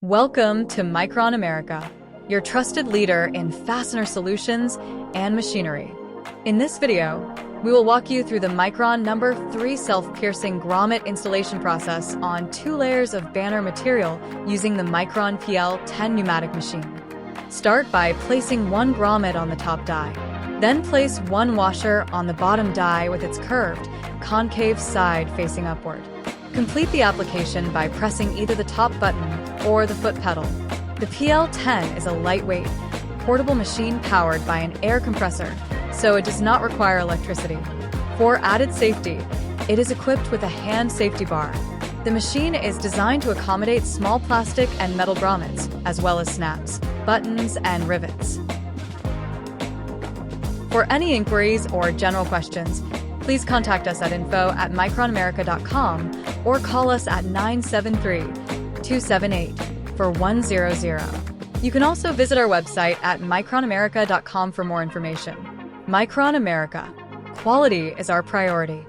Welcome to MICRON America, your trusted leader in fastener solutions and machinery. In this video, we will walk you through the MICRON No. 3 self-piercing grommet installation process on 2 layers of banner material using the MICRON PL-10 pneumatic machine. Start by placing 1 grommet on the top die. Then place 1 washer on the bottom die with its curved, concave side facing upward. Complete the application by pressing either the top button or the foot pedal. The PL-10 is a lightweight, portable machine powered by an air compressor, so it does not require electricity. For added safety, it is equipped with a hand safety bar. The machine is designed to accommodate small plastic and metal grommets, as well as snaps, buttons, and rivets. For any inquiries or general questions, please contact us at info@micronamerica.com or call us at 973-278-4100. You can also visit our website at micronamerica.com for more information. MICRON America. Quality is our priority.